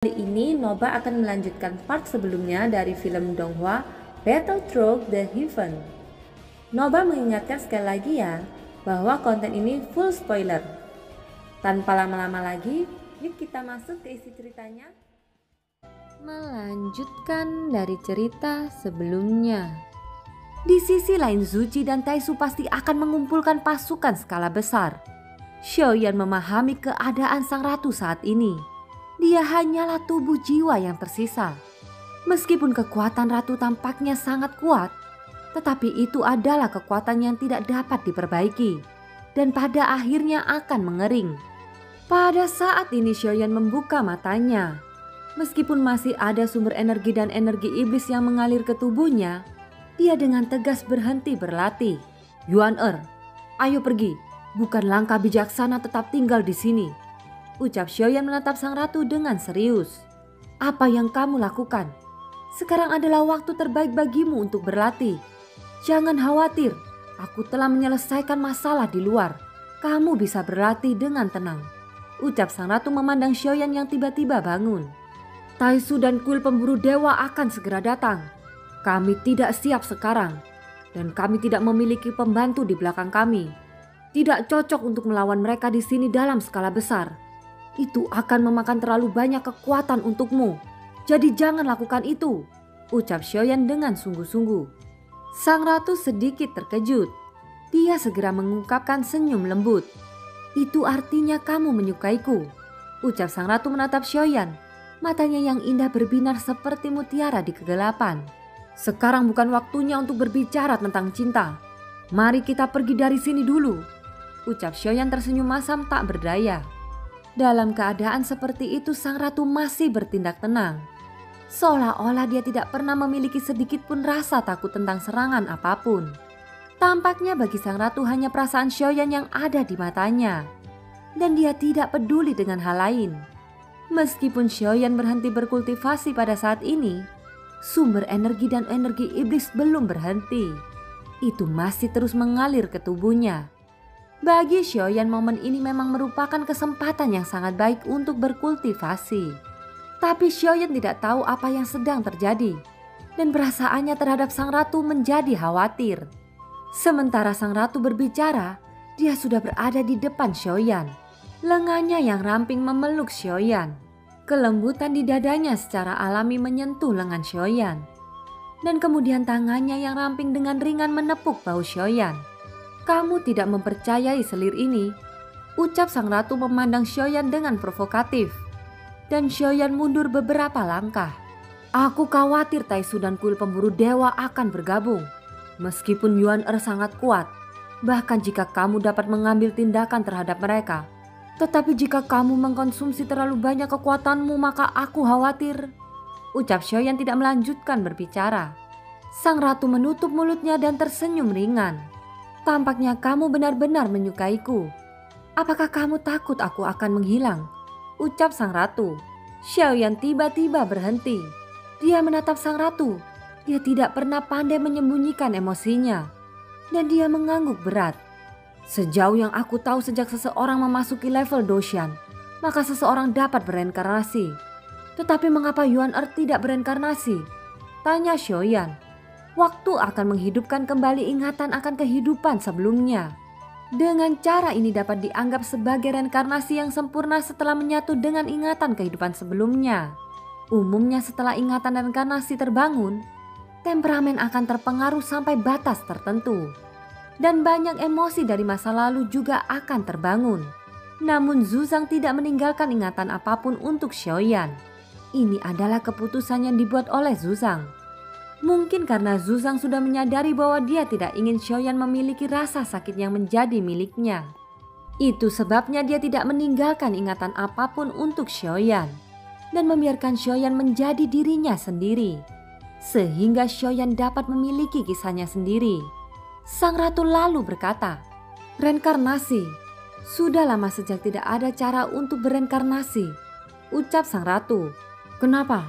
Kali ini Noba akan melanjutkan part sebelumnya dari film Donghua Battle Through the Heaven. Noba mengingatkan sekali lagi ya bahwa konten ini full spoiler. Tanpa lama-lama lagi, yuk kita masuk ke isi ceritanya. Melanjutkan dari cerita sebelumnya. Di sisi lain, Zuchi dan Taisu pasti akan mengumpulkan pasukan skala besar. Xiaoyan memahami keadaan sang ratu saat ini. Dia hanyalah tubuh jiwa yang tersisa. Meskipun kekuatan ratu tampaknya sangat kuat, tetapi itu adalah kekuatan yang tidak dapat diperbaiki dan pada akhirnya akan mengering. Pada saat ini Xiaoyan membuka matanya. Meskipun masih ada sumber energi dan energi iblis yang mengalir ke tubuhnya, dia dengan tegas berhenti berlatih. Yuan ayo pergi. Bukan langkah bijaksana tetap tinggal di sini. Ucap Xiaoyan menatap sang ratu dengan serius. Apa yang kamu lakukan? Sekarang adalah waktu terbaik bagimu untuk berlatih. Jangan khawatir, aku telah menyelesaikan masalah di luar. Kamu bisa berlatih dengan tenang. Ucap sang ratu memandang Xiaoyan yang tiba-tiba bangun. Taisu dan kuil pemburu dewa akan segera datang. Kami tidak siap sekarang. Dan kami tidak memiliki pembantu di belakang kami. Tidak cocok untuk melawan mereka di sini dalam skala besar. Itu akan memakan terlalu banyak kekuatan untukmu. Jadi jangan lakukan itu, ucap Xiaoyan dengan sungguh-sungguh. Sang ratu sedikit terkejut. Dia segera mengungkapkan senyum lembut. Itu artinya kamu menyukaiku, ucap sang ratu menatap Xiaoyan. Matanya yang indah berbinar seperti mutiara di kegelapan. Sekarang bukan waktunya untuk berbicara tentang cinta. Mari kita pergi dari sini dulu, ucap Xiaoyan tersenyum masam tak berdaya. Dalam keadaan seperti itu sang ratu masih bertindak tenang. Seolah-olah dia tidak pernah memiliki sedikit pun rasa takut tentang serangan apapun. Tampaknya bagi sang ratu hanya perasaan Xiaoyan yang ada di matanya. Dan dia tidak peduli dengan hal lain. Meskipun Xiaoyan berhenti berkultivasi pada saat ini, sumber energi dan energi iblis belum berhenti. Itu masih terus mengalir ke tubuhnya. Bagi Xiaoyan momen ini memang merupakan kesempatan yang sangat baik untuk berkultivasi. Tapi Xiaoyan tidak tahu apa yang sedang terjadi dan perasaannya terhadap sang ratu menjadi khawatir. Sementara sang ratu berbicara, dia sudah berada di depan Xiaoyan. Lengannya yang ramping memeluk Xiaoyan. Kelembutan di dadanya secara alami menyentuh lengan Xiaoyan. Dan kemudian tangannya yang ramping dengan ringan menepuk bahu Xiaoyan. Kamu tidak mempercayai selir ini, ucap sang ratu memandang Xiaoyan dengan provokatif. Dan Xiaoyan mundur beberapa langkah. Aku khawatir Taisu dan kuil pemburu dewa akan bergabung. Meskipun Yuan sangat kuat, bahkan jika kamu dapat mengambil tindakan terhadap mereka. Tetapi jika kamu mengkonsumsi terlalu banyak kekuatanmu maka aku khawatir. Ucap Xiaoyan tidak melanjutkan berbicara. Sang ratu menutup mulutnya dan tersenyum ringan. Tampaknya kamu benar-benar menyukaiku. Apakah kamu takut aku akan menghilang? Ucap sang ratu. Xiaoyan tiba-tiba berhenti. Dia menatap sang ratu. Dia tidak pernah pandai menyembunyikan emosinya. Dan dia mengangguk berat. Sejauh yang aku tahu sejak seseorang memasuki level Doshan, maka seseorang dapat bereinkarnasi. Tetapi mengapa Yuan tidak bereinkarnasi? Tanya Xiaoyan. Waktu akan menghidupkan kembali ingatan akan kehidupan sebelumnya. Dengan cara ini dapat dianggap sebagai reinkarnasi yang sempurna setelah menyatu dengan ingatan kehidupan sebelumnya. Umumnya setelah ingatan reinkarnasi terbangun, temperamen akan terpengaruh sampai batas tertentu. Dan banyak emosi dari masa lalu juga akan terbangun. Namun Zuzang tidak meninggalkan ingatan apapun untuk Xiaoyan. Ini adalah keputusan yang dibuat oleh Zuzang. Mungkin karena Zuzang sudah menyadari bahwa dia tidak ingin Xiaoyan memiliki rasa sakit yang menjadi miliknya. Itu sebabnya dia tidak meninggalkan ingatan apapun untuk Xiaoyan dan membiarkan Xiaoyan menjadi dirinya sendiri. Sehingga Xiaoyan dapat memiliki kisahnya sendiri. Sang ratu lalu berkata, reinkarnasi. Sudah lama sejak tidak ada cara untuk bereinkarnasi, ucap sang ratu. Kenapa?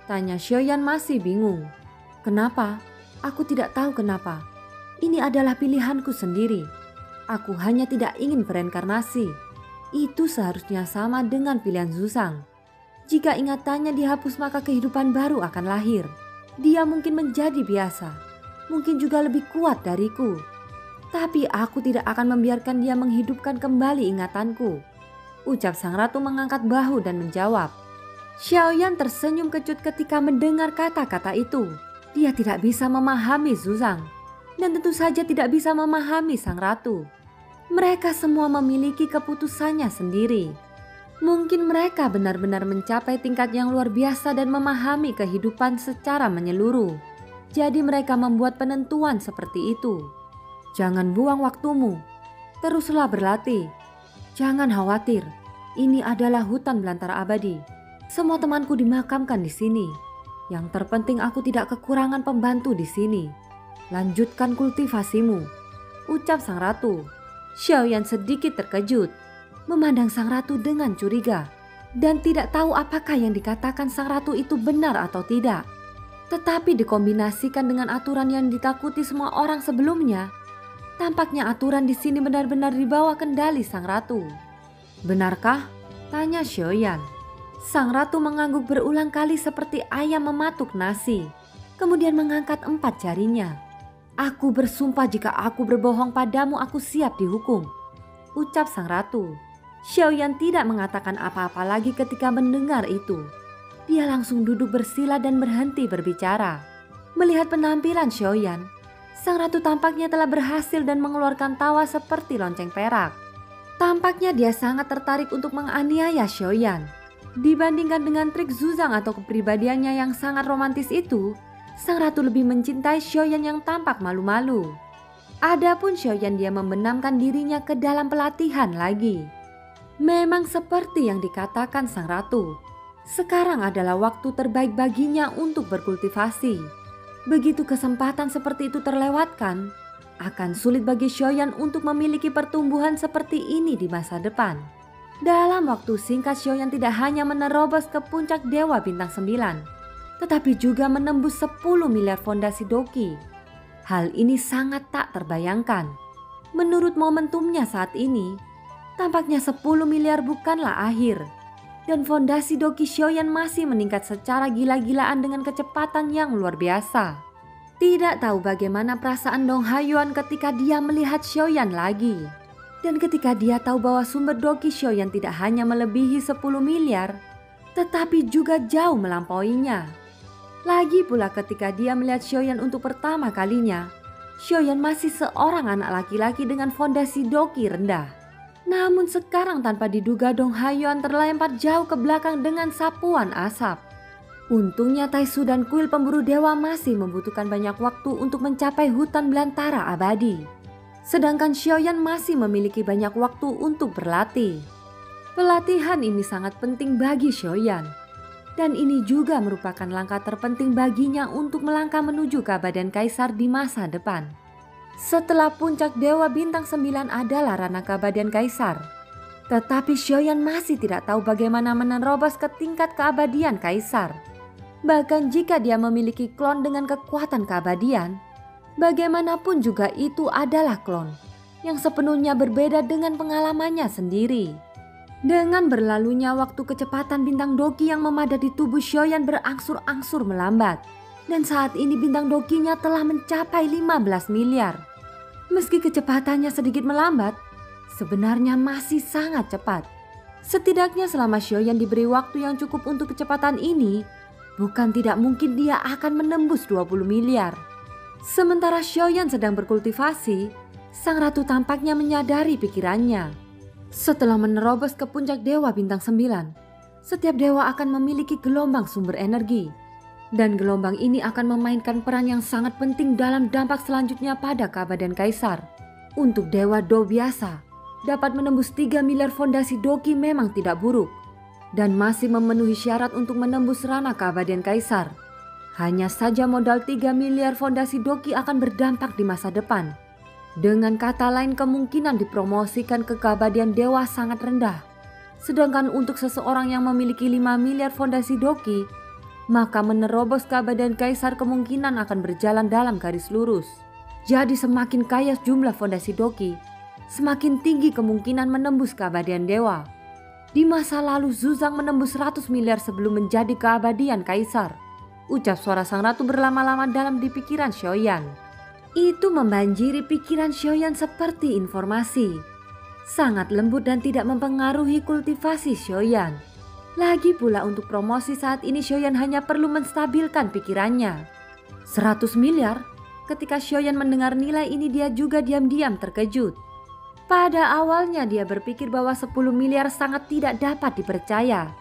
Tanya Xiaoyan masih bingung. Kenapa? Aku tidak tahu kenapa. Ini adalah pilihanku sendiri. Aku hanya tidak ingin bereinkarnasi. Itu seharusnya sama dengan pilihan Zuzang. Jika ingatannya dihapus maka kehidupan baru akan lahir. Dia mungkin menjadi biasa, mungkin juga lebih kuat dariku. Tapi aku tidak akan membiarkan dia menghidupkan kembali ingatanku. Ucap sang ratu mengangkat bahu dan menjawab. Xiaoyan tersenyum kecut ketika mendengar kata-kata itu. Dia tidak bisa memahami Zuzang. Dan tentu saja tidak bisa memahami sang ratu. Mereka semua memiliki keputusannya sendiri. Mungkin mereka benar-benar mencapai tingkat yang luar biasa dan memahami kehidupan secara menyeluruh. Jadi mereka membuat penentuan seperti itu. Jangan buang waktumu, teruslah berlatih. Jangan khawatir, ini adalah hutan belantara abadi. Semua temanku dimakamkan di sini. Yang terpenting aku tidak kekurangan pembantu di sini. Lanjutkan kultivasimu, ucap sang ratu. Xiaoyan sedikit terkejut, memandang sang ratu dengan curiga dan tidak tahu apakah yang dikatakan sang ratu itu benar atau tidak. Tetapi dikombinasikan dengan aturan yang ditakuti semua orang sebelumnya, tampaknya aturan di sini benar-benar dibawa kendali sang ratu. Benarkah? Tanya Xiaoyan. Sang ratu mengangguk berulang kali seperti ayam mematuk nasi, kemudian mengangkat 4 jarinya. Aku bersumpah jika aku berbohong padamu aku siap dihukum, ucap sang ratu. Xiaoyan tidak mengatakan apa-apa lagi ketika mendengar itu. Dia langsung duduk bersila dan berhenti berbicara. Melihat penampilan Xiaoyan, sang ratu tampaknya telah berhasil dan mengeluarkan tawa seperti lonceng perak. Tampaknya dia sangat tertarik untuk menganiaya Xiaoyan. Dibandingkan dengan trik Zuzang atau kepribadiannya yang sangat romantis itu, sang ratu lebih mencintai Xiaoyan yang tampak malu-malu. Adapun Xiaoyan dia membenamkan dirinya ke dalam pelatihan lagi. Memang seperti yang dikatakan sang ratu, sekarang adalah waktu terbaik baginya untuk berkultivasi. Begitu kesempatan seperti itu terlewatkan, akan sulit bagi Xiaoyan untuk memiliki pertumbuhan seperti ini di masa depan. Dalam waktu singkat Xiaoyan tidak hanya menerobos ke puncak Dewa Bintang 9, tetapi juga menembus 10 miliar fondasi Doqi. Hal ini sangat tak terbayangkan. Menurut momentumnya saat ini, tampaknya 10 miliar bukanlah akhir. Dan fondasi Doqi Xiaoyan masih meningkat secara gila-gilaan dengan kecepatan yang luar biasa. Tidak tahu bagaimana perasaan Dong Haiyuan ketika dia melihat Xiaoyan lagi. Dan ketika dia tahu bahwa sumber Doqi Xiaoyan tidak hanya melebihi 10 miliar, tetapi juga jauh melampauinya. Lagi pula ketika dia melihat Xiaoyan untuk pertama kalinya, Xiaoyan masih seorang anak laki-laki dengan fondasi Doqi rendah. Namun sekarang tanpa diduga Dong Haiyuan terlempar jauh ke belakang dengan sapuan asap. Untungnya Taisu dan kuil pemburu dewa masih membutuhkan banyak waktu untuk mencapai hutan belantara abadi. Sedangkan Xiaoyan masih memiliki banyak waktu untuk berlatih. Pelatihan ini sangat penting bagi Xiaoyan. Dan ini juga merupakan langkah terpenting baginya untuk melangkah menuju keabadian kaisar di masa depan. Setelah puncak Dewa Bintang 9 adalah ranah keabadian kaisar. Tetapi Xiaoyan masih tidak tahu bagaimana menerobos ke tingkat keabadian kaisar. Bahkan jika dia memiliki klon dengan kekuatan keabadian, bagaimanapun juga itu adalah klon yang sepenuhnya berbeda dengan pengalamannya sendiri. Dengan berlalunya waktu, kecepatan bintang Doqi yang memadat di tubuh Xiaoyan berangsur-angsur melambat. Dan saat ini bintang Doqinya telah mencapai 15 miliar. Meski kecepatannya sedikit melambat, sebenarnya masih sangat cepat. Setidaknya selama Xiaoyan diberi waktu yang cukup untuk kecepatan ini, bukan tidak mungkin dia akan menembus 20 miliar. Sementara Xiaoyan sedang berkultivasi, sang ratu tampaknya menyadari pikirannya. Setelah menerobos ke puncak Dewa Bintang 9, setiap dewa akan memiliki gelombang sumber energi. Dan gelombang ini akan memainkan peran yang sangat penting dalam dampak selanjutnya pada keabadian kaisar. Untuk dewa Do biasa, dapat menembus 3 miliar fondasi Doqi memang tidak buruk. Dan masih memenuhi syarat untuk menembus ranah keabadian kaisar. Hanya saja modal 3 miliar fondasi Doqi akan berdampak di masa depan. Dengan kata lain, kemungkinan dipromosikan ke keabadian dewa sangat rendah. Sedangkan untuk seseorang yang memiliki 5 miliar fondasi Doqi, maka menerobos keabadian kaisar kemungkinan akan berjalan dalam garis lurus. Jadi semakin kaya jumlah fondasi Doqi, semakin tinggi kemungkinan menembus keabadian dewa. Di masa lalu Zuzang menembus 100 miliar sebelum menjadi keabadian kaisar. Ucap suara sang ratu berlama-lama dalam di pikiran Xiaoyan. Itu membanjiri pikiran Xiaoyan seperti informasi. Sangat lembut dan tidak mempengaruhi kultivasi Xiaoyan. Lagi pula untuk promosi saat ini Xiaoyan hanya perlu menstabilkan pikirannya. 100 miliar? Ketika Xiaoyan mendengar nilai ini dia juga diam-diam terkejut. Pada awalnya dia berpikir bahwa 10 miliar sangat tidak dapat dipercaya.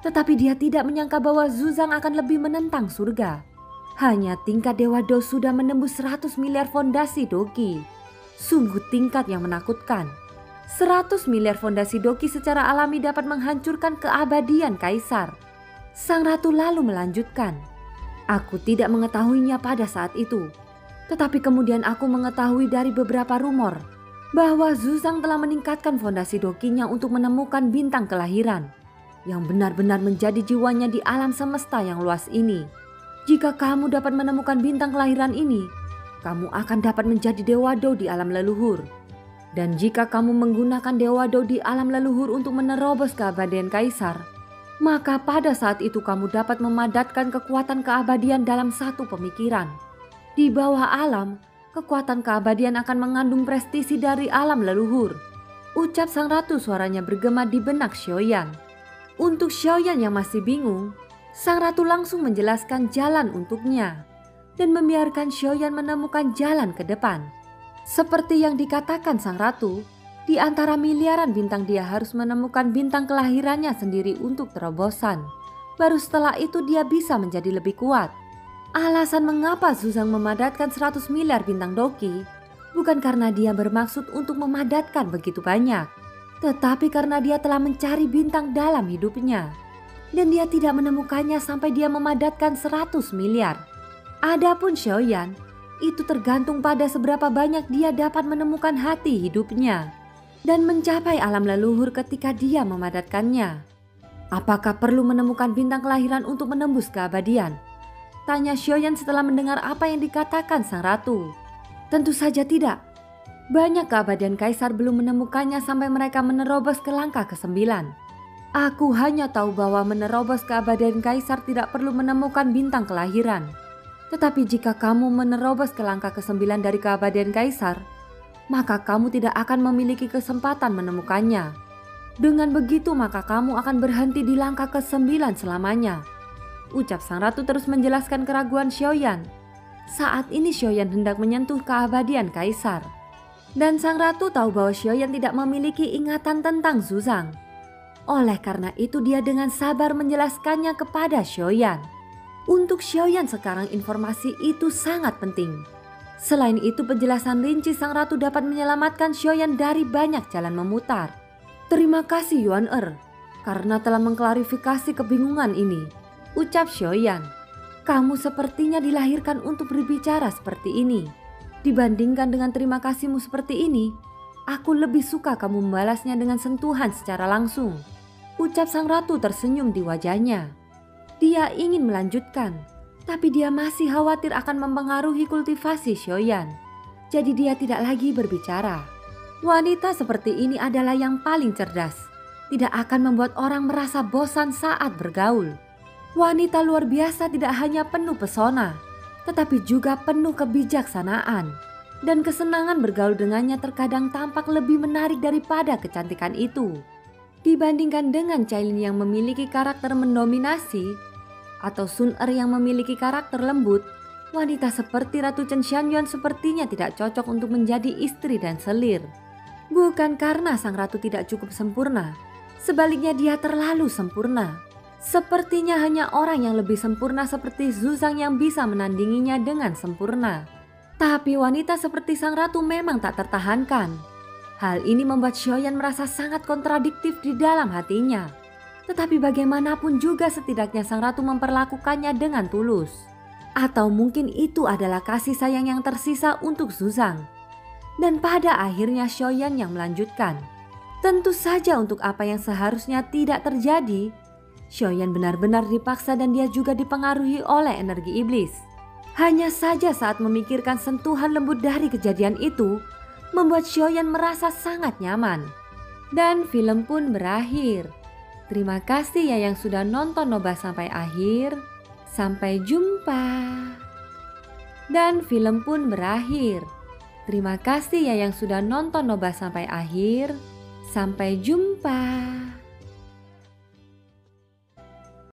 Tetapi dia tidak menyangka bahwa Zuzang akan lebih menentang surga. Hanya tingkat Dewa Do sudah menembus 100 miliar fondasi Doqi. Sungguh tingkat yang menakutkan. 100 miliar fondasi Doqi secara alami dapat menghancurkan keabadian kaisar. Sang ratu lalu melanjutkan. Aku tidak mengetahuinya pada saat itu. Tetapi kemudian aku mengetahui dari beberapa rumor bahwa Zuzang telah meningkatkan fondasi Doqinya untuk menemukan bintang kelahiran yang benar-benar menjadi jiwanya di alam semesta yang luas ini. Jika kamu dapat menemukan bintang kelahiran ini, kamu akan dapat menjadi Dewa Do di alam leluhur. Dan jika kamu menggunakan Dewa Do di alam leluhur untuk menerobos keabadian kaisar, maka pada saat itu kamu dapat memadatkan kekuatan keabadian dalam satu pemikiran. Di bawah alam, kekuatan keabadian akan mengandung prestisi dari alam leluhur. Ucap sang ratu suaranya bergema di benak Xiaoyan. Untuk Xiaoyan yang masih bingung, sang ratu langsung menjelaskan jalan untuknya dan membiarkan Xiaoyan menemukan jalan ke depan. Seperti yang dikatakan sang ratu, di antara miliaran bintang dia harus menemukan bintang kelahirannya sendiri untuk terobosan. Baru setelah itu dia bisa menjadi lebih kuat. Alasan mengapa Zuzang memadatkan 100 miliar bintang Doqi bukan karena dia bermaksud untuk memadatkan begitu banyak, tetapi karena dia telah mencari bintang dalam hidupnya dan dia tidak menemukannya sampai dia memadatkan 100 miliar. Adapun Xiaoyan, itu tergantung pada seberapa banyak dia dapat menemukan hati hidupnya dan mencapai alam leluhur ketika dia memadatkannya. Apakah perlu menemukan bintang kelahiran untuk menembus keabadian? Tanya Xiaoyan setelah mendengar apa yang dikatakan sang ratu. Tentu saja tidak. Banyak keabadian kaisar belum menemukannya sampai mereka menerobos ke langkah ke-9. Aku hanya tahu bahwa menerobos keabadian kaisar tidak perlu menemukan bintang kelahiran. Tetapi jika kamu menerobos ke langkah ke-9 dari keabadian kaisar, maka kamu tidak akan memiliki kesempatan menemukannya. Dengan begitu maka kamu akan berhenti di langkah ke-9 selamanya. Ucap sang ratu terus menjelaskan keraguan Xiaoyan. Saat ini Xiaoyan hendak menyentuh keabadian kaisar. Dan sang ratu tahu bahwa Xiaoyan tidak memiliki ingatan tentang Zuzang. Oleh karena itu dia dengan sabar menjelaskannya kepada Xiaoyan. Untuk Xiaoyan sekarang informasi itu sangat penting. Selain itu penjelasan rinci sang ratu dapat menyelamatkan Xiaoyan dari banyak jalan memutar. Terima kasih Yuan karena telah mengklarifikasi kebingungan ini. Ucap Xiaoyan, kamu sepertinya dilahirkan untuk berbicara seperti ini. Dibandingkan dengan terima kasihmu seperti ini, aku lebih suka kamu membalasnya dengan sentuhan secara langsung. Ucap sang ratu tersenyum di wajahnya. Dia ingin melanjutkan, tapi dia masih khawatir akan mempengaruhi kultivasi Xiaoyan. Jadi dia tidak lagi berbicara. Wanita seperti ini adalah yang paling cerdas. Tidak akan membuat orang merasa bosan saat bergaul. Wanita luar biasa tidak hanya penuh pesona, tetapi juga penuh kebijaksanaan. Dan kesenangan bergaul dengannya terkadang tampak lebih menarik daripada kecantikan itu. Dibandingkan dengan Cailin yang memiliki karakter mendominasi, atau Sun yang memiliki karakter lembut, wanita seperti Ratu Chen Xianyuan sepertinya tidak cocok untuk menjadi istri dan selir. Bukan karena sang ratu tidak cukup sempurna, sebaliknya dia terlalu sempurna. Sepertinya hanya orang yang lebih sempurna seperti Zuzang yang bisa menandinginya dengan sempurna. Tapi wanita seperti sang ratu memang tak tertahankan. Hal ini membuat Xiaoyan merasa sangat kontradiktif di dalam hatinya. Tetapi bagaimanapun juga setidaknya sang ratu memperlakukannya dengan tulus. Atau mungkin itu adalah kasih sayang yang tersisa untuk Zuzang. Dan pada akhirnya Xiaoyan yang melanjutkan. Tentu saja untuk apa yang seharusnya tidak terjadi, Xiaoyan benar-benar dipaksa dan dia juga dipengaruhi oleh energi iblis. Hanya saja saat memikirkan sentuhan lembut dari kejadian itu, membuat Xiaoyan merasa sangat nyaman. Dan film pun berakhir. Terima kasih ya yang sudah nonton Nobah sampai akhir. Sampai jumpa. Dan film pun berakhir. Terima kasih ya yang sudah nonton Nobah sampai akhir. Sampai jumpa.